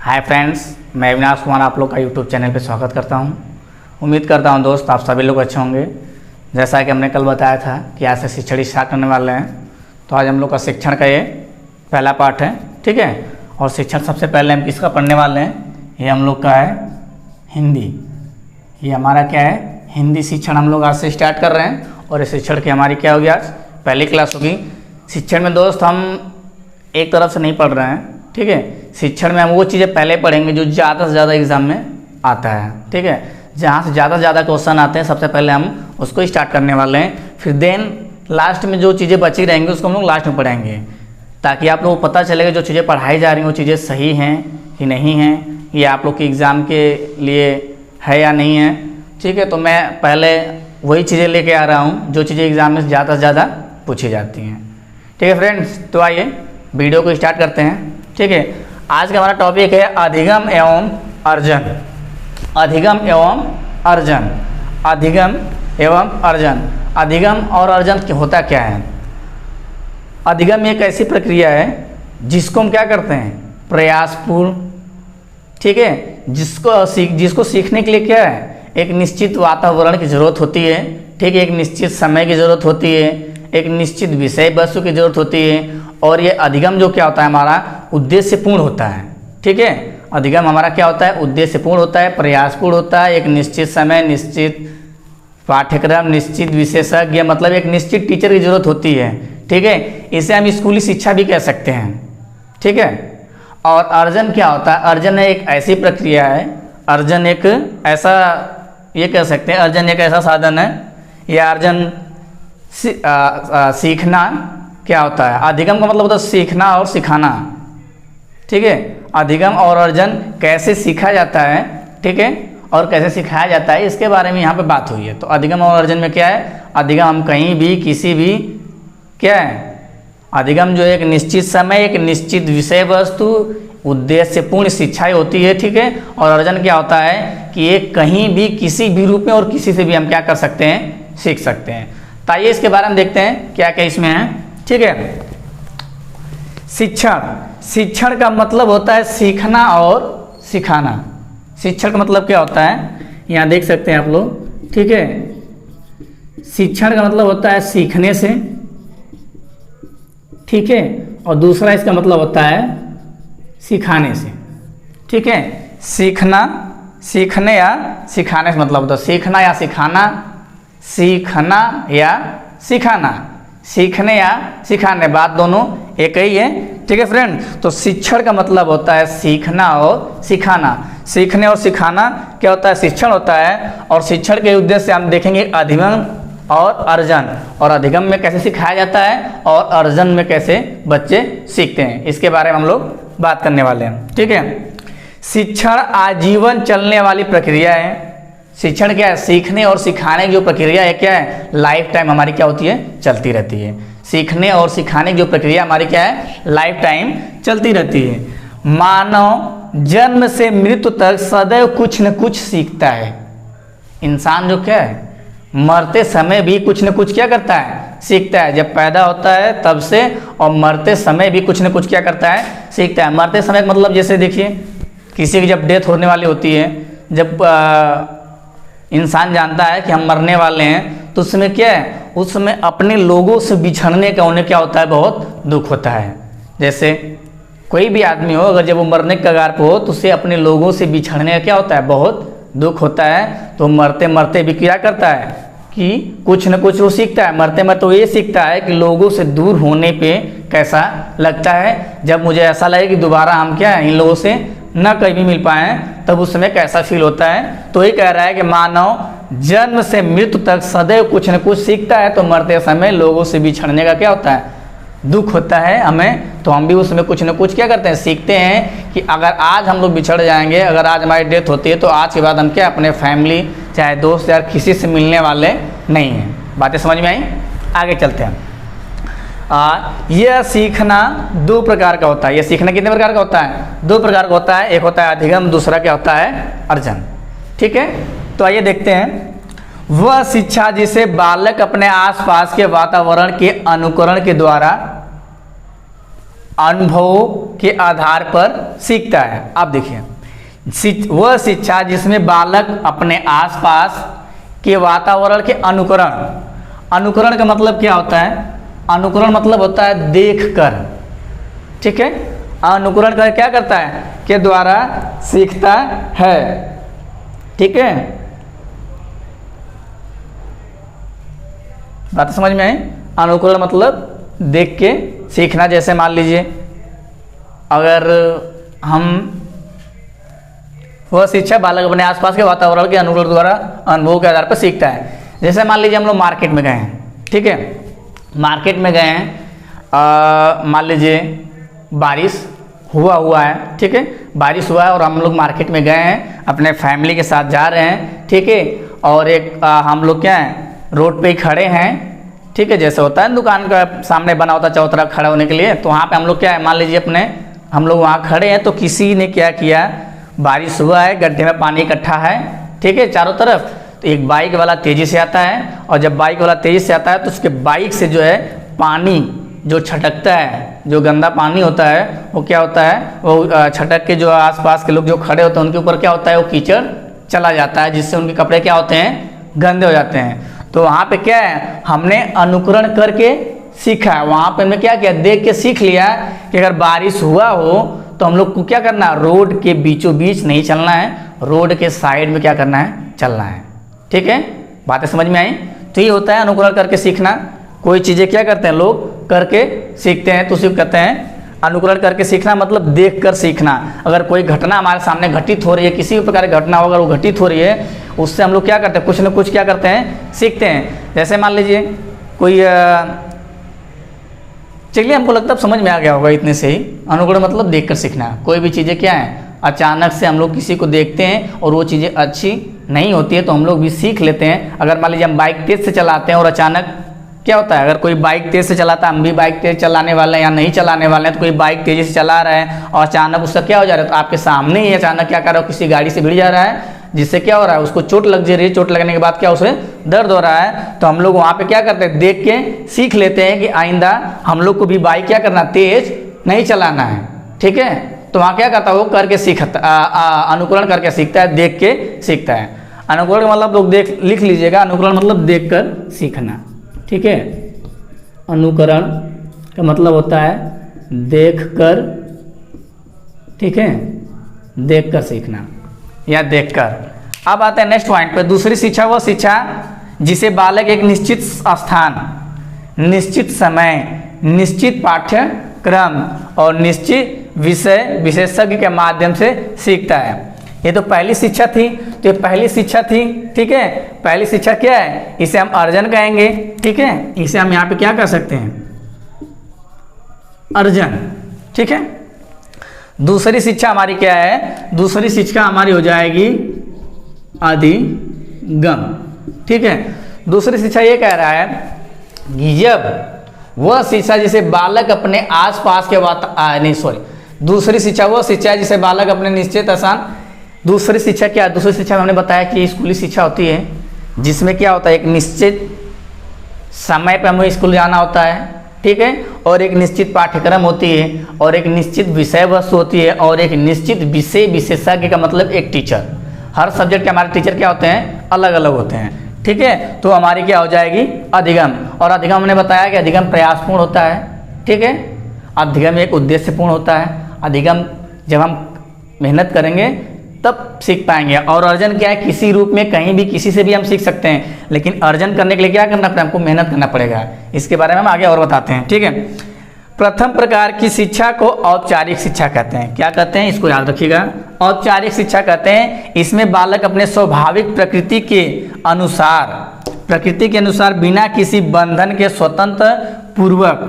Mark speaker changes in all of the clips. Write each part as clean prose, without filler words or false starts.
Speaker 1: Hi friends, मैं अविनाश कुमार आप लोग का यूट्यूब चैनल पे स्वागत करता हूं। उम्मीद करता हूं दोस्त आप सभी लोग अच्छे होंगे। जैसा कि हमने कल बताया था कि आज से शिक्षण स्टार्ट करने वाले हैं, तो आज हम लोग का शिक्षण का ये पहला पार्ट है, ठीक है। और शिक्षण सबसे पहले हम किसका पढ़ने वाले हैं, ये हम लोग का है हिंदी। ये हमारा क्या है, हिंदी शिक्षण हम लोग आज से स्टार्ट कर रहे हैं। और इस शिक्षण की हमारी क्या होगी, आज पहली क्लास होगी। शिक्षण में दोस्त हम एक तरफ से नहीं पढ़ रहे हैं, ठीक है। शिक्षण में हम वो चीज़ें पहले पढ़ेंगे जो ज़्यादा से ज़्यादा एग्जाम में आता है, ठीक है। जहाँ से ज़्यादा से ज़्यादा क्वेश्चन आते हैं सबसे पहले हम उसको स्टार्ट करने वाले हैं। फिर देन लास्ट में जो चीज़ें बची रहेंगी उसको हम लोग लास्ट में पढ़ेंगे, ताकि आप लोगों को पता चलेगा जो चीज़ें पढ़ाई जा रही हैं वो चीज़ें सही हैं कि नहीं हैं, ये आप लोग के एग्ज़ाम के लिए है या नहीं है, ठीक है। तो मैं पहले वही चीज़ें लेके आ रहा हूँ जो चीज़ें एग्ज़ाम में ज़्यादा से ज़्यादा पूछी जाती हैं, ठीक है फ्रेंड्स। तो आइए वीडियो को स्टार्ट करते हैं, ठीक है। आज का हमारा टॉपिक है अधिगम एवं अर्जन। अधिगम एवं अर्जन, अधिगम एवं अर्जन। अधिगम और अर्जन होता क्या है? अधिगम एक ऐसी प्रक्रिया है जिसको हम क्या करते हैं, प्रयासपूर्ण, ठीक है। जिसको सीखने के लिए क्या है, एक निश्चित वातावरण की ज़रूरत होती है, ठीक है। एक निश्चित समय की ज़रूरत होती है, एक निश्चित विषय वस्तु की ज़रूरत होती है। और ये अधिगम जो क्या होता है, हमारा उद्देश्यपूर्ण होता है, ठीक है। अधिगम हमारा क्या होता है, उद्देश्यपूर्ण होता है, प्रयासपूर्ण होता है। एक निश्चित समय, निश्चित पाठ्यक्रम, निश्चित विशेषज्ञ, मतलब एक निश्चित टीचर की ज़रूरत होती है, ठीक है। इसे हम स्कूली शिक्षा भी कह सकते हैं, ठीक है। और अर्जन क्या होता है, अर्जन एक ऐसी प्रक्रिया है, अर्जन एक ऐसा, ये कह सकते हैं अर्जन एक ऐसा साधन है, या अर्जन सीखना क्या होता है। अधिगम का मतलब होता है सीखना और सिखाना, ठीक है। अधिगम और अर्जन कैसे सीखा जाता है, ठीक है, और कैसे सिखाया जाता है, इसके बारे में यहाँ पे बात हुई है। तो अधिगम और अर्जन में क्या है, अधिगम हम कहीं भी किसी भी क्या है, अधिगम जो एक निश्चित समय, एक निश्चित विषय वस्तु, उद्देश्यपूर्ण शिक्षा होती है, ठीक है। और अर्जन क्या होता है कि ये कहीं भी किसी भी रूप में और किसी से भी हम क्या कर सकते हैं, सीख सकते हैं। तो आइए इसके बारे में देखते हैं क्या क्या इसमें है, ठीक है। शिक्षण, शिक्षण का मतलब होता है सीखना और सिखाना। शिक्षण का मतलब क्या होता है, यहाँ देख सकते हैं आप लोग, ठीक है। शिक्षण का मतलब होता है सीखने से, ठीक है। और दूसरा इसका मतलब होता है सिखाने से, ठीक है। सीखना, सीखने या सिखाने से मतलब होता है सीखना या सिखाना, सीखना या सिखाना, सीखने या सिखाने, बात दोनों एक ही है, ठीक है फ्रेंड। तो शिक्षण का मतलब होता है सीखना और सिखाना। सीखने और सिखाना क्या होता है, शिक्षण होता है। और शिक्षण के उद्देश्य से हम देखेंगे अधिगम और अर्जन, और अधिगम में कैसे सिखाया जाता है और अर्जन में कैसे बच्चे सीखते हैं, इसके बारे में हम लोग बात करने वाले हैं, ठीक है। शिक्षण आजीवन चलने वाली प्रक्रिया है। शिक्षण क्या है, सीखने और सिखाने की जो प्रक्रिया है क्या है, लाइफ टाइम हमारी क्या होती है, चलती रहती है। सीखने और सिखाने की जो प्रक्रिया हमारी क्या है, लाइफ टाइम चलती रहती है। मानव जन्म से मृत्यु तक सदैव कुछ न कुछ सीखता है। इंसान जो क्या है, मरते समय भी कुछ न कुछ क्या करता है, सीखता है। जब पैदा होता है तब से और मरते समय भी कुछ न कुछ क्या करता है, सीखता है। मरते समय का मतलब जैसे देखिए, किसी की जब डेथ होने वाली होती है, जब इंसान जानता है कि हम मरने वाले हैं, तो उसमें क्या है, उसमें अपने लोगों से बिछड़ने का उन्हें क्या होता है, बहुत दुख होता है। जैसे कोई भी आदमी हो, अगर जब वो मरने के कगार पर हो तो उसे अपने लोगों से बिछड़ने का क्या होता है, बहुत दुख होता है। तो मरते मरते भी क्या करता है कि कुछ न कुछ वो सीखता है। मरते मरते वो ये सीखता है कि लोगों से दूर होने पे कैसा लगता है। जब मुझे ऐसा लगे कि दोबारा हम क्या है, इन लोगों से न कहीं भी मिल पाए, तब उस समय कैसा फील होता है। तो ये कह रहा है कि मानव जन्म से मृत्यु तक सदैव कुछ न कुछ सीखता है। तो मरते समय लोगों से बिछड़ने का क्या होता है, दुख होता है हमें। तो हम भी उसमें कुछ न कुछ क्या करते हैं, सीखते हैं कि अगर आज हम लोग बिछड़ जाएंगे, अगर आज हमारी डेथ होती है, तो आज के बाद हम क्या अपने फैमिली, चाहे दोस्त यार, किसी से मिलने वाले नहीं हैं। बातें समझ में आई? आगे चलते हैं। यह सीखना दो प्रकार का होता है। यह सीखना कितने प्रकार का होता है, दो प्रकार का होता है। एक होता है अधिगम, दूसरा क्या होता है, अर्जन, ठीक है। तो आइए देखते हैं। वह शिक्षा जिसे बालक अपने आसपास के वातावरण के अनुकरण के द्वारा अनुभवों के आधार पर सीखता है। आप देखिए, वह शिक्षा जिसमें बालक अपने आसपास के वातावरण के अनुकरण का मतलब क्या होता है? अनुकरण मतलब होता है देखकर, ठीक है। अनुकरण कर क्या करता है? के द्वारा सीखता है, ठीक है। बात समझ में आई? अनुकरण मतलब देख के सीखना। जैसे मान लीजिए, अगर हम वह शिक्षा बालक अपने आसपास के वातावरण के अनुकूल द्वारा अनुभव के आधार पर सीखता है। जैसे मान लीजिए हम लोग मार्केट में गए हैं, ठीक है। मार्केट में गए हैं, मान लीजिए बारिश हुआ है, ठीक है। बारिश हुआ है और हम लोग मार्केट में गए हैं, अपने फैमिली के साथ जा रहे हैं, ठीक है। और एक हम लोग क्या है, रोड पे ही खड़े हैं, ठीक है। जैसे होता है दुकान का सामने बना होता है चौतरा खड़ा होने के लिए, तो वहाँ पे हम लोग क्या है, मान लीजिए अपने हम लोग वहाँ खड़े हैं, तो किसी ने क्या किया, बारिश हुआ है, गड्ढे में पानी इकट्ठा है, ठीक है, चारों तरफ। तो एक बाइक वाला तेज़ी से आता है, और जब बाइक वाला तेज़ी से आता है तो उसके बाइक से जो है पानी जो छटकता है, जो गंदा पानी होता है, वो क्या होता है, वो छटक के जो आसपास के लोग जो खड़े होते हैं उनके ऊपर क्या होता है, वो कीचड़ चला जाता है, जिससे उनके कपड़े क्या होते हैं, गंदे हो जाते हैं। तो वहाँ पे क्या है, हमने अनुकरण करके सीखा। वहाँ पे हमने क्या किया, देख के सीख लिया कि अगर बारिश हुआ हो तो हम लोग को क्या करना, रोड के बीचों बीच नहीं चलना है, रोड के साइड में क्या करना है, चलना है, ठीक है। बातें समझ में आई? तो ये होता है अनुकरण करके सीखना। कोई चीज़ें क्या करते हैं लोग, करके सीखते हैं, तो उसी को कहते हैं अनुकरण करके सीखना, मतलब देख कर सीखना। अगर कोई घटना हमारे सामने घटित हो रही है, किसी भी प्रकार की घटना हो, अगर वो घटित हो रही है, उससे हम लोग क्या करते हैं, कुछ न कुछ क्या करते हैं, सीखते हैं। जैसे मान लीजिए कोई चलिए, हमको लगता है समझ में आ गया होगा इतने से ही। अनुकरण मतलब देखकर सीखना। कोई भी चीज़ें क्या है, अचानक से हम लोग किसी को देखते हैं और वो चीज़ें अच्छी नहीं होती है, तो हम लोग भी सीख लेते हैं। अगर मान लीजिए हम बाइक तेज़ से चलाते हैं और अचानक क्या होता है, अगर कोई बाइक तेज़ से चलाता है, हम भी बाइक तेज़ चलाने वाले हैं या नहीं चलाने वाले हैं, तो कोई बाइक तेज़ी से चला रहा है और अचानक उसका क्या हो जा रहा है, तो आपके सामने ही अचानक क्या कर रहा है, किसी गाड़ी से भिड़ जा रहा है, जिससे क्या हो रहा है, उसको चोट लग जा रही है। चोट लगने के बाद क्या उसे दर्द हो रहा है, तो हम लोग वहाँ पे क्या करते हैं, देख के सीख लेते हैं कि आइंदा हम लोग को भी बाइक क्या करना, तेज नहीं चलाना है, ठीक है। तो वहाँ क्या करता है, वो करके सीखता, अनुकरण करके सीखता है, देख के सीखता है। अनुकरण मतलब लोग लिख लीजिएगा, अनुकरण मतलब देख कर सीखना, ठीक है। अनुकरण का मतलब होता है देख कर, ठीक है, देख कर सीखना या देखकर। अब आते हैं नेक्स्ट पॉइंट पे। दूसरी शिक्षा वह शिक्षा जिसे बालक एक निश्चित स्थान, निश्चित समय, निश्चित पाठ्यक्रम और निश्चित विषय विशेषज्ञ के माध्यम से सीखता है। ये तो पहली शिक्षा थी, तो ये पहली शिक्षा थी, ठीक है। पहली शिक्षा क्या है, इसे हम अर्जन कहेंगे, ठीक है। इसे हम यहाँ पे क्या कर सकते हैं, अर्जन, ठीक है। दूसरी शिक्षा हमारी क्या है, दूसरी शिक्षा हमारी हो जाएगी अधिगम, ठीक है। दूसरी शिक्षा ये कह रहा है कि जब वह शिक्षा जिसे बालक अपने आसपास के दूसरी शिक्षा वह शिक्षा है जिसे बालक अपने निश्चित स्थान। दूसरी शिक्षा क्या है, दूसरी शिक्षा में हमने बताया कि स्कूली शिक्षा होती है, जिसमें क्या होता है, एक निश्चित समय पर हमें स्कूल जाना होता है, ठीक है, और एक निश्चित पाठ्यक्रम होती है, और एक निश्चित विषय वस्तु होती है, और एक निश्चित विषय विशेषज्ञ का मतलब एक टीचर। हर सब्जेक्ट के हमारे टीचर क्या होते हैं, अलग अलग होते हैं, ठीक है। तो हमारी क्या हो जाएगी, अधिगम। और अधिगम हमने बताया कि अधिगम प्रयासपूर्ण होता है, ठीक है। अधिगम एक उद्देश्यपूर्ण होता है। अधिगम जब हम मेहनत करेंगे तब सीख पाएंगे। और अर्जन क्या है, किसी रूप में कहीं भी किसी से भी हम सीख सकते हैं, लेकिन अर्जन करने के लिए क्या करना पड़ेगा, हमको मेहनत करना पड़ेगा। इसके बारे में हम आगे और बताते हैं, ठीक है। प्रथम प्रकार की शिक्षा को औपचारिक शिक्षा कहते हैं। क्या कहते हैं, इसको याद रखिएगा, औपचारिक शिक्षा कहते हैं। इसमें बालक अपने स्वाभाविक प्रकृति के अनुसार बिना किसी बंधन के स्वतंत्र पूर्वक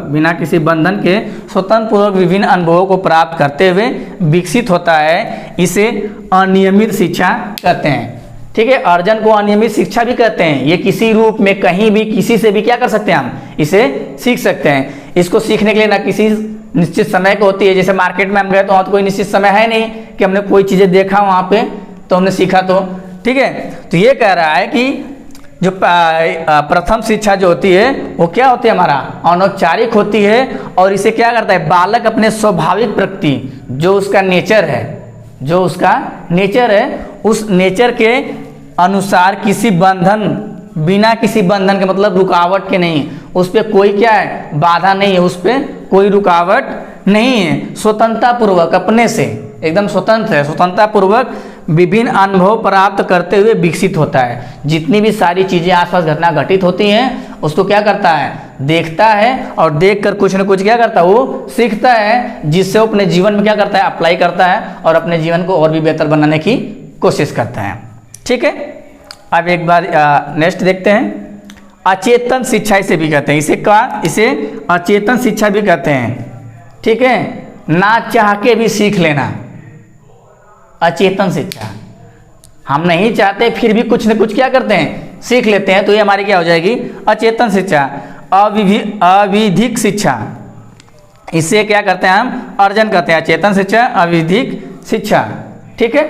Speaker 1: विभिन्न अनुभवों को प्राप्त करते हुए विकसित होता है। इसे अनियमित शिक्षा कहते हैं, ठीक है। अर्जन को अनियमित शिक्षा भी कहते हैं। ये किसी रूप में कहीं भी किसी से भी क्या कर सकते हैं, हम इसे सीख सकते हैं। इसको सीखने के लिए ना किसी निश्चित समय को होती है। जैसे मार्केट में हम गए तो वहाँ तो कोई निश्चित समय है नहीं कि हमने कोई चीज़ें देखा वहाँ पे तो हमने सीखा, तो ठीक है। तो ये कह रहा है कि जो प्रथम शिक्षा जो होती है वो क्या होती है, हमारा अनौपचारिक होती है। और इसे क्या करता है, बालक अपने स्वाभाविक प्रकृति, जो उसका नेचर है, जो उसका नेचर है, उस नेचर के अनुसार किसी बंधन, बिना किसी बंधन के मतलब रुकावट के नहीं, उस पर कोई क्या है, बाधा नहीं है, उस पर कोई रुकावट नहीं है, स्वतंत्रता पूर्वक अपने से एकदम स्वतंत्र है, स्वतंत्रता पूर्वक विभिन्न अनुभव प्राप्त करते हुए विकसित होता है। जितनी भी सारी चीज़ें आसपास घटना घटित होती हैं उसको क्या करता है, देखता है, और देखकर कुछ न कुछ क्या करता है, वो सीखता है, जिससे वो अपने जीवन में क्या करता है, अप्लाई करता है और अपने जीवन को और भी बेहतर बनाने की कोशिश करता है। ठीक है, अब एक बार नेक्स्ट देखते हैं। अचेतन शिक्षा इसे भी कहते हैं, इसे अचेतन शिक्षा भी कहते हैं। ठीक है, ना चाह के भी सीख लेना, अचेतन शिक्षा, हम नहीं चाहते फिर भी कुछ न कुछ क्या करते हैं, सीख लेते हैं, तो ये हमारी क्या हो जाएगी, अचेतन शिक्षा। अविधिक शिक्षा, इसे क्या करते हैं, हम अर्जन करते हैं, अचेतन शिक्षा, अविधिक शिक्षा। ठीक है,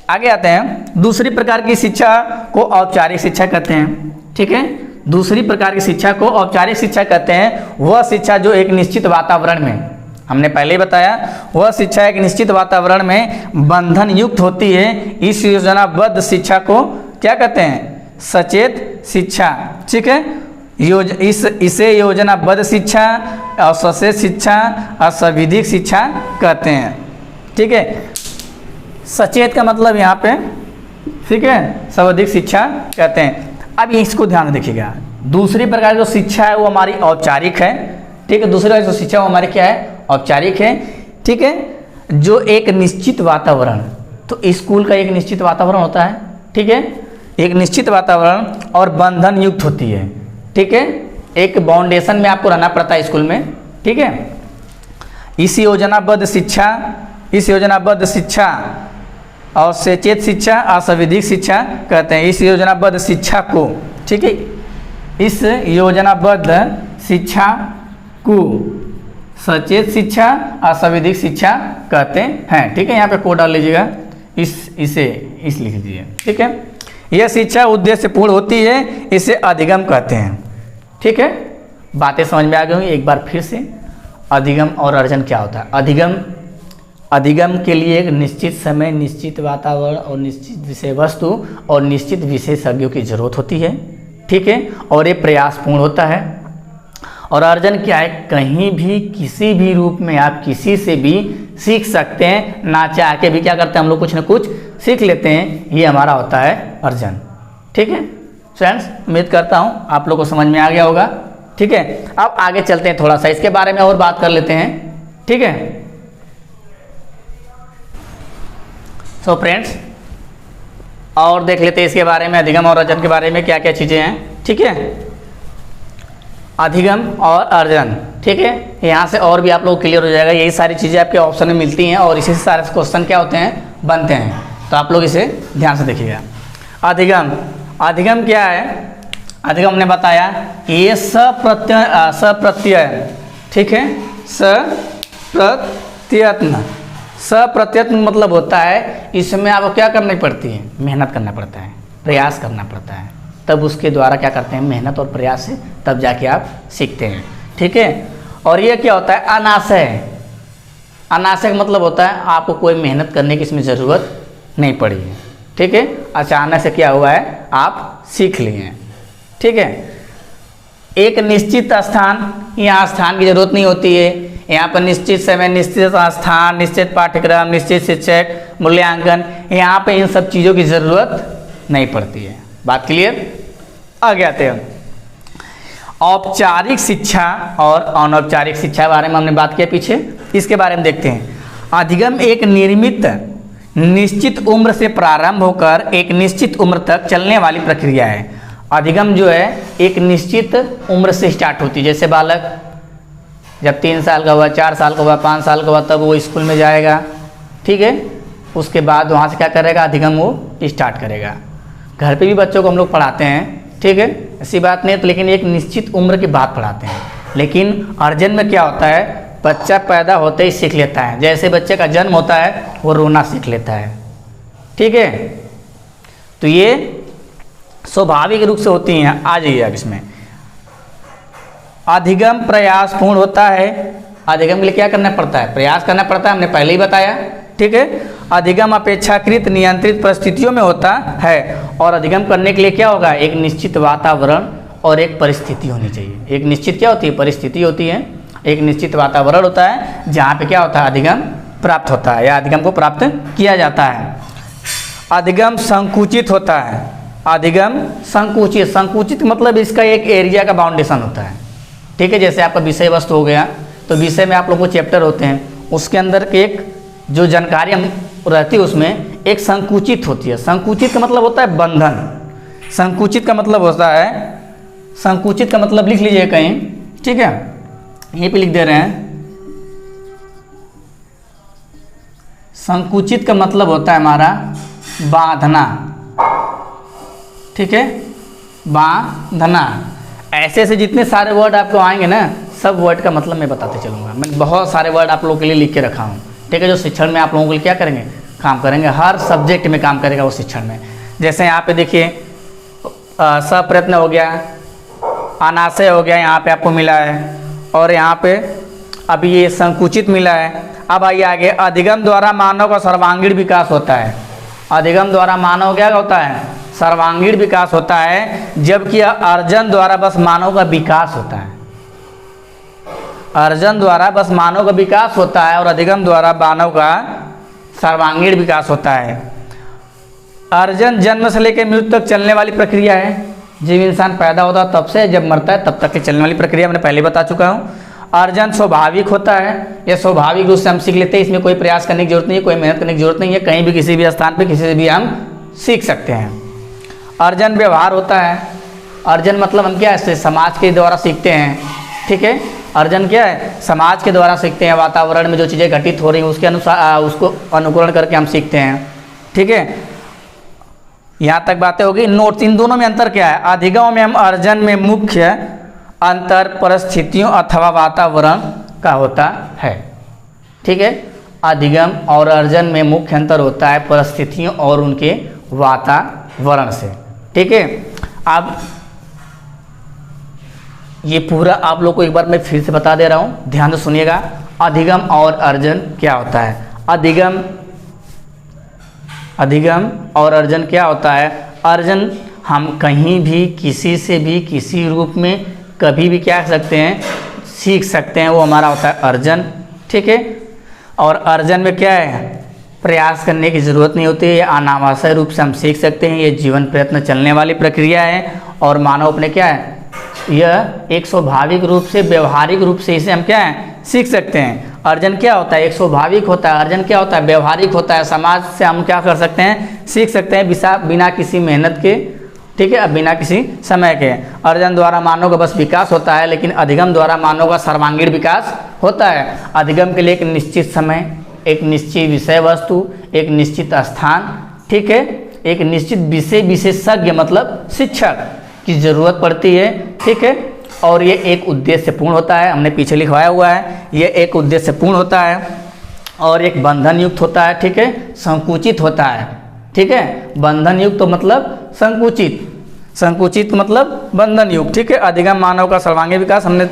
Speaker 1: आगे आते हैं। दूसरी प्रकार की शिक्षा को औपचारिक शिक्षा कहते हैं। ठीक है, दूसरी प्रकार की शिक्षा को औपचारिक शिक्षा कहते हैं। वह शिक्षा जो एक निश्चित वातावरण में, हमने पहले ही बताया, वह शिक्षा एक निश्चित वातावरण में बंधन युक्त होती है। इस योजनाबद्ध शिक्षा को क्या कहते हैं, सचेत शिक्षा। ठीक है, इसे योजनाबद्ध शिक्षा, असचेत शिक्षा, असंविधिक शिक्षा कहते हैं। ठीक है, सचेत का मतलब यहाँ पे, ठीक है, संविधिक शिक्षा कहते हैं। अब इसको ध्यान में देखिएगा, दूसरी प्रकार जो शिक्षा है वो हमारी औपचारिक है। ठीक है, दूसरी प्रकार जो शिक्षा वो हमारी क्या है, औपचारिक है। ठीक है, जो एक निश्चित वातावरण, तो स्कूल का एक निश्चित वातावरण होता है। ठीक है, एक निश्चित वातावरण और बंधन युक्त होती है। ठीक है, एक बाउंडेशन में आपको रहना पड़ता है स्कूल में। ठीक है, इस योजनाबद्ध शिक्षा और सचेत शिक्षा, असंविधिक शिक्षा कहते हैं। इस योजनाबद्ध शिक्षा को, ठीक है, इस योजनाबद्ध शिक्षा को सचेत शिक्षा, असंविधिक शिक्षा कहते हैं। ठीक है, यहाँ पे कोड डाल लीजिएगा, इसे लिख लीजिए। ठीक है, यह शिक्षा उद्देश्यपूर्ण होती है, इसे अधिगम कहते हैं। ठीक है, बातें समझ में आ गई होंगी। एक बार फिर से, अधिगम और अर्जन क्या होता है। अधिगम के लिए एक निश्चित समय, निश्चित वातावरण और निश्चित विषय वस्तु और निश्चित विशेषज्ञों की जरूरत होती है। ठीक है, और ये प्रयासपूर्ण होता है। और अर्जन क्या है, कहीं भी किसी भी रूप में आप किसी से भी सीख सकते हैं, ना चाह के भी क्या करते हैं हम लोग कुछ ना कुछ सीख लेते हैं, ये हमारा होता है अर्जन। ठीक है फ्रेंड्स, उम्मीद करता हूँ आप लोग को समझ में आ गया होगा। ठीक है, अब आगे चलते हैं, थोड़ा सा इसके बारे में और बात कर लेते हैं। ठीक है, सो फ्रेंड्स, और देख लेते हैं इसके बारे में, अधिगम और अर्जन के बारे में क्या क्या चीज़ें हैं। ठीक है, अधिगम और अर्जन। ठीक है, यहाँ से और भी आप लोग क्लियर हो जाएगा। यही सारी चीज़ें आपके ऑप्शन में मिलती हैं और इसी से सारे क्वेश्चन क्या होते हैं, बनते हैं। तो आप लोग इसे ध्यान से देखिएगा। अधिगम क्या है, अधिगम हमने बताया कि ये सप्रत्यय, ठीक है, सप्रत्यत्न मतलब होता है इसमें आपको क्या करनी पड़ती है, मेहनत करना पड़ता है, प्रयास करना पड़ता है, तब उसके द्वारा क्या करते हैं, मेहनत और प्रयास से तब जाके आप सीखते हैं। ठीक है, और ये क्या होता है, अनाशय। अनाशय का मतलब होता है आपको कोई मेहनत करने की इसमें ज़रूरत नहीं पड़ी है। ठीक है, अचानक से क्या हुआ है, आप सीख लिए हैं। ठीक है, एक निश्चित स्थान, यहाँ स्थान की जरूरत नहीं होती है, यहाँ पर निश्चित समय, निश्चित स्थान, निश्चित पाठ्यक्रम, निश्चित शिक्षक, मूल्यांकन, यहाँ पे इन सब चीज़ों की ज़रूरत नहीं पड़ती है। बात क्लियर? आगे आते हैं। औपचारिक शिक्षा और अनौपचारिक शिक्षा के बारे में हमने बात किया पीछे, इसके बारे में देखते हैं। अधिगम एक निर्मित निश्चित उम्र से प्रारंभ होकर एक निश्चित उम्र तक चलने वाली प्रक्रिया है। अधिगम जो है एक निश्चित उम्र से स्टार्ट होती है, जैसे बालक जब 3 साल का हुआ, 4 साल का हुआ, 5 साल का हुआ, तब वो स्कूल में जाएगा। ठीक है, उसके बाद वहाँ से क्या करेगा, अधिगम वो स्टार्ट करेगा। घर पे भी बच्चों को हम लोग पढ़ाते हैं, ठीक है, ऐसी बात नहीं है, तो लेकिन एक निश्चित उम्र की बात पढ़ाते हैं। लेकिन अर्जन में क्या होता है, बच्चा पैदा होते ही सीख लेता है, जैसे बच्चे का जन्म होता है वो रोना सीख लेता है। ठीक है, तो ये स्वाभाविक रूप से होती हैं। आ जाइए अब इसमें, अधिगम प्रयासपूर्ण होता है। अधिगम के लिए क्या करना पड़ता है? प्रयास करना पड़ता है, हमने पहले ही बताया, ठीक है। अधिगम अपेक्षाकृत नियंत्रित परिस्थितियों में होता है, और अधिगम करने के लिए क्या होगा? एक निश्चित वातावरण और एक परिस्थिति होनी चाहिए। एक निश्चित क्या होती है? परिस्थिति होती है। एक निश्चित वातावरण होता है जहाँ पे क्या होता है? अधिगम प्राप्त होता है या अधिगम को प्राप्त किया जाता है। अधिगम संकुचित होता है। अधिगम संकुचित, संकुचित मतलब इसका एक एरिया का बाउंडेशन होता है, ठीक है। जैसे आपका विषय वस्तु हो गया, तो विषय में आप लोगों को चैप्टर होते हैं, उसके अंदर एक जो जानकारी हम रहती है उसमें एक संकुचित होती है। संकुचित का मतलब होता है बंधन। संकुचित का मतलब होता है, संकुचित का मतलब लिख लीजिए कहीं, ठीक है, यहीं पे लिख दे रहे हैं। संकुचित का मतलब होता है हमारा बांधना, ठीक है, बांधना। ऐसे ऐसे जितने सारे वर्ड आपको आएंगे ना, सब वर्ड का मतलब मैं बताते चलूँगा। मैं बहुत सारे वर्ड आप लोगों के लिए लिख के रखा हूँ, ठीक है, जो शिक्षण में आप लोगों के लिए क्या करेंगे? काम करेंगे। हर सब्जेक्ट में काम करेगा वो शिक्षण में। जैसे यहाँ पे देखिए सप्रयत्न हो गया, अनाशय हो गया, यहाँ पे आपको मिला है, और यहाँ पे अभी ये संकुचित मिला है। अब आइए आगे, अधिगम द्वारा मानव का सर्वांगीण विकास होता है। अधिगम द्वारा मानव क्या होता है? सर्वांगीण विकास होता है, जबकि अर्जन द्वारा बस मानव का विकास होता है। अर्जन द्वारा बस मानव का विकास होता है और अधिगम द्वारा मानव का सर्वांगीण विकास होता है। अर्जन जन्म से लेकर मृत्यु तक चलने वाली प्रक्रिया है। जब इंसान पैदा होता है तब से जब मरता है तब तक की चलने वाली प्रक्रिया, मैंने पहले बता चुका हूँ। अर्जन स्वाभाविक होता है, यह स्वाभाविक रूप से हम सीख लेते हैं, इसमें कोई प्रयास करने की जरूरत नहीं है, कोई मेहनत करने की जरूरत नहीं है, कहीं भी किसी भी स्थान पे किसी से भी हम सीख सकते हैं। अर्जन व्यवहार होता है। अर्जन मतलब हम क्या है? समाज के द्वारा सीखते हैं, ठीक है। अर्जन क्या है? समाज के द्वारा सीखते हैं। वातावरण में जो चीज़ें घटित हो रही हैं उसके अनुसार उसको अनुकरण करके हम सीखते हैं, ठीक है। यहाँ तक बातें होगी। नोट्स, इन दोनों में अंतर क्या है? अधिगम एवं अर्जन में मुख्य अंतर परिस्थितियों अथवा वातावरण का होता है, ठीक है। अधिगम और अर्जन में मुख्य अंतर होता है परिस्थितियों और उनके वातावरण से, ठीक है। अब ये पूरा आप लोग को एक बार मैं फिर से बता दे रहा हूँ, ध्यान से सुनिएगा। अधिगम और अर्जन क्या होता है? अधिगम और अर्जन क्या होता है? अर्जन हम कहीं भी किसी से भी किसी रूप में कभी भी क्या कर सकते हैं? सीख सकते हैं, वो हमारा होता है अर्जन, ठीक है। और अर्जन में क्या है? प्रयास करने की ज़रूरत नहीं होती है, अनावश्यक रूप से हम सीख सकते हैं। ये जीवन प्रयत्न चलने वाली प्रक्रिया है, और मानव अपने क्या है? यह एक स्वाभाविक रूप से, व्यवहारिक रूप से इसे हम क्या है? सीख सकते हैं। अर्जन क्या होता है? एक स्वाभाविक होता है। अर्जन क्या होता है? व्यवहारिक होता है। समाज से हम क्या कर सकते हैं? सीख सकते हैं बिना किसी मेहनत के, ठीक है, अब बिना किसी समय के। अर्जन द्वारा मानव का बस विकास होता है, लेकिन अधिगम द्वारा मानव का सर्वांगीण विकास होता है। अधिगम के लिए एक निश्चित समय, एक निश्चित विषय वस्तु, एक निश्चित स्थान, ठीक है, एक निश्चित विषय विशेषज्ञ मतलब शिक्षक की जरूरत पड़ती है, ठीक है। और ये एक उद्देश्य पूर्ण होता है, हमने पीछे लिखवाया हुआ है, ये एक उद्देश्य पूर्ण होता है और एक बंधन युक्त होता है, ठीक है, संकुचित होता है, ठीक है। बंधन युक्त तो मतलब संकुचित, संकुचित मतलब बंधन युक्त, ठीक है। अधिगम मानव का सर्वांगीण विकास, हमने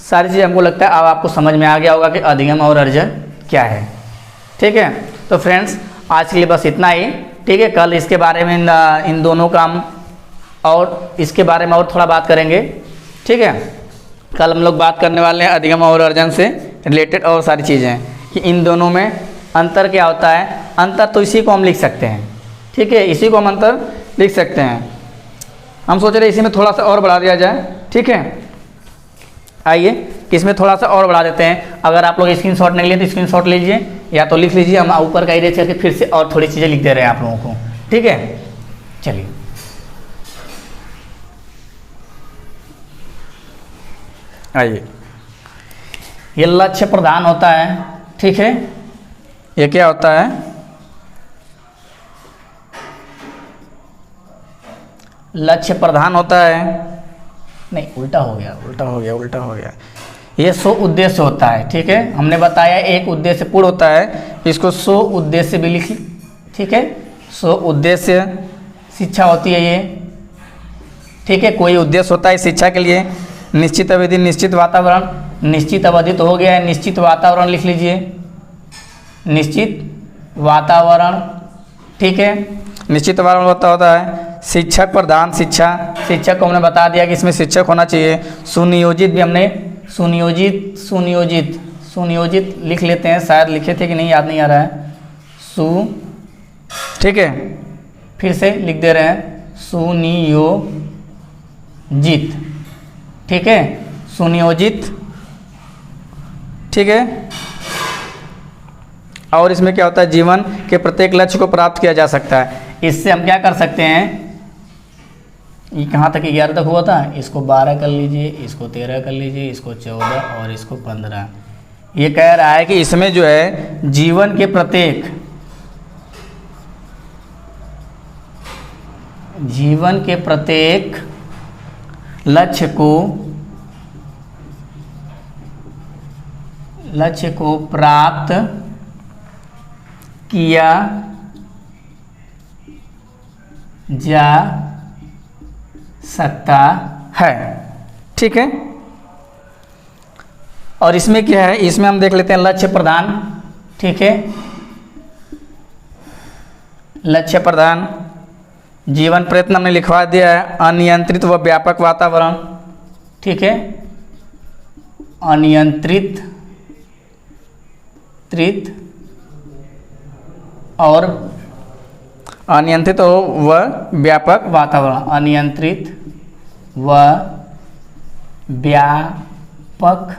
Speaker 1: सारी चीज़, हमको लगता है अब आपको समझ में आ गया होगा कि अधिगम और अर्जन क्या है, ठीक है। तो फ्रेंड्स आज के लिए बस इतना ही, ठीक है। कल इसके बारे में इन दोनों का हम और इसके बारे में और थोड़ा बात करेंगे, ठीक है। कल हम लोग बात करने वाले हैं अधिगम और अर्जन से रिलेटेड और सारी चीज़ें कि इन दोनों में अंतर क्या होता है। अंतर तो इसी को हम लिख सकते हैं, ठीक है, इसी को हम अंतर लिख सकते हैं। हम सोच रहे हैं इसी में थोड़ा सा और बढ़ा दिया जाए, ठीक है। आइए इसमें थोड़ा सा और बढ़ा देते हैं। अगर आप लोग स्क्रीनशॉट नहीं लिए तो स्क्रीनशॉट लीजिए या तो लिख लीजिए, हम ऊपर का इरेज करके फिर से और थोड़ी चीज़ें लिख दे रहे हैं आप लोगों को, ठीक है। चलिए आइए, ये लक्ष्य प्रधान होता है, ठीक है। ये क्या होता है? लक्ष्य प्रधान होता है, नहीं उल्टा हो गया, उल्टा हो गया, उल्टा हो गया। ये 100 उद्देश्य होता है, ठीक है। हमने बताया एक उद्देश्य पूर्ण होता है, इसको 100 उद्देश्य भी लिख, ठीक है। 100 उद्देश्य शिक्षा होती है ये, ठीक है, कोई उद्देश्य होता है शिक्षा के लिए। निश्चित अवधि, निश्चित वातावरण, निश्चित अवधि तो हो गया है, निश्चित वातावरण लिख लीजिए, निश्चित वातावरण। ठीक है, निश्चित वातावरण होता है शिक्षक प्रधान शिक्षा, शिक्षक को हमने बता दिया कि इसमें शिक्षक होना चाहिए। सुनियोजित भी हमने सुनियोजित लिख लेते हैं, शायद लिखे थे कि नहीं याद नहीं आ रहा है। ठीक है, फिर से लिख दे रहे हैं, सुनियोजित। ठीक है, सुनियोजित। ठीक है, और इसमें क्या होता है, जीवन के प्रत्येक लक्ष्य को प्राप्त किया जा सकता है। इससे हम क्या कर सकते हैं, ये कहाँ तक 11 तक हुआ था, इसको 12 कर लीजिए, इसको 13 कर लीजिए, इसको 14 और इसको 15। ये कह रहा है कि इसमें जो है जीवन के प्रत्येक लक्ष्य को प्राप्त किया जा सकता है। ठीक है, और इसमें क्या है, इसमें हम देख लेते हैं लक्ष्य प्रधान। ठीक है, लक्ष्य प्रधान जीवन प्रयत्न हमने लिखवा दिया है। अनियंत्रित व व्यापक वातावरण। ठीक है, अनियंत्रित और अनियंत्रित व व्यापक वातावरण, अनियंत्रित व व्यापक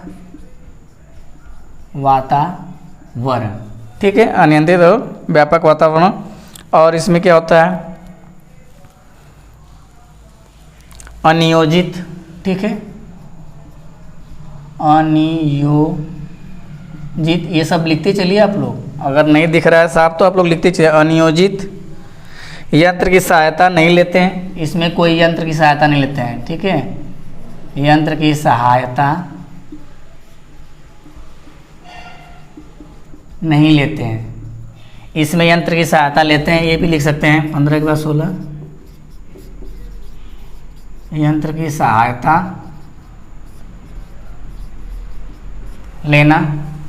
Speaker 1: वातावरण। ठीक है, अनियंत्रित और व्यापक वातावरण। और इसमें क्या होता है, अनियोजित। ठीक है, अनियोजित, ये सब लिखते चलिए आप लोग, अगर नहीं दिख रहा है साफ तो आप लोग लिखते चलिए। अनियोजित यंत्र की सहायता नहीं लेते हैं, इसमें कोई यंत्र की सहायता नहीं लेते हैं। ठीक है, यंत्र की सहायता नहीं लेते हैं, इसमें यंत्र की सहायता लेते हैं, ये भी लिख सकते हैं 15 के बाद 16, यंत्र की सहायता लेना।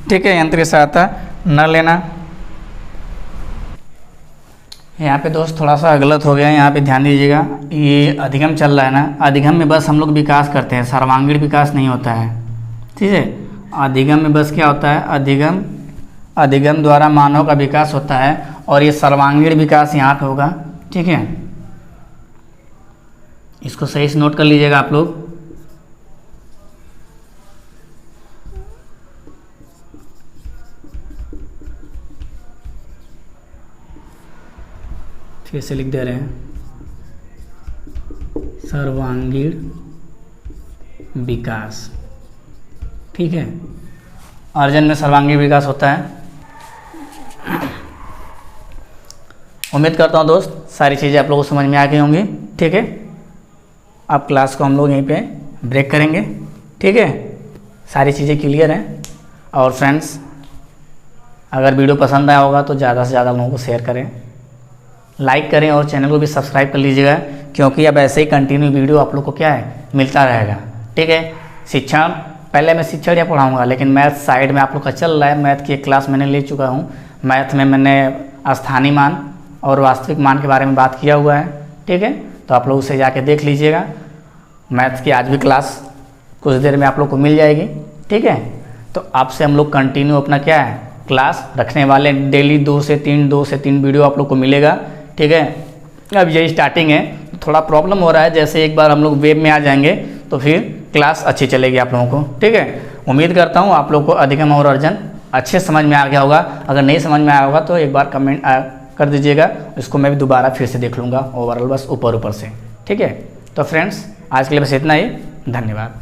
Speaker 1: ठीक है, यंत्र की सहायता न लेना। यहाँ पे दोस्त थोड़ा सा गलत हो गया है, यहाँ पे ध्यान दीजिएगा, ये अधिगम चल रहा है ना, अधिगम में बस हम लोग विकास करते हैं, सर्वांगीण विकास नहीं होता है। ठीक है, अधिगम में बस क्या होता है, अधिगम द्वारा मानव का विकास होता है, और ये सर्वांगीण विकास यहाँ पे होगा। ठीक है, इसको सही से नोट कर लीजिएगा आप लोग। फिर से लिख दे रहे हैं, सर्वांगीण विकास। ठीक है, अर्जन में सर्वांगीण विकास होता है। उम्मीद करता हूँ दोस्त सारी चीज़ें आप लोगों को समझ में आ गई होंगी। ठीक है, अब क्लास को हम लोग यहीं पे ब्रेक करेंगे। ठीक है, सारी चीज़ें क्लियर हैं। और फ्रेंड्स, अगर वीडियो पसंद आया होगा तो ज़्यादा से ज़्यादा लोगों को शेयर करें, लाइक करें और चैनल को भी सब्सक्राइब कर लीजिएगा, क्योंकि अब ऐसे ही कंटिन्यू वीडियो आप लोग को क्या है मिलता रहेगा। ठीक है, शिक्षा पहले मैं शिक्षण या पढ़ाऊँगा, लेकिन मैथ साइड में आप लोग का चल रहा है। मैथ की एक क्लास मैंने ले चुका हूँ। मैथ में मैंने स्थानीय मान और वास्तविक मान के बारे में बात किया हुआ है। ठीक है, तो आप लोग उसे जाके देख लीजिएगा। मैथ की आज भी क्लास कुछ देर में आप लोग को मिल जाएगी। ठीक है, तो आपसे हम लोग कंटिन्यू अपना क्या है क्लास रखने वाले, डेली 2 से 3 वीडियो आप लोग को मिलेगा। ठीक है, अब यही स्टार्टिंग है, थोड़ा प्रॉब्लम हो रहा है, जैसे एक बार हम लोग वेब में आ जाएंगे तो फिर क्लास अच्छी चलेगी आप लोगों को। ठीक है, उम्मीद करता हूँ आप लोग को अधिगम और अर्जन अच्छे समझ में आ गया होगा। अगर नहीं समझ में आया होगा तो एक बार कमेंट कर दीजिएगा, इसको मैं भी दोबारा फिर से देख लूँगा ओवरऑल, बस ऊपर से। ठीक है, तो फ्रेंड्स आज के लिए बस इतना ही, धन्यवाद।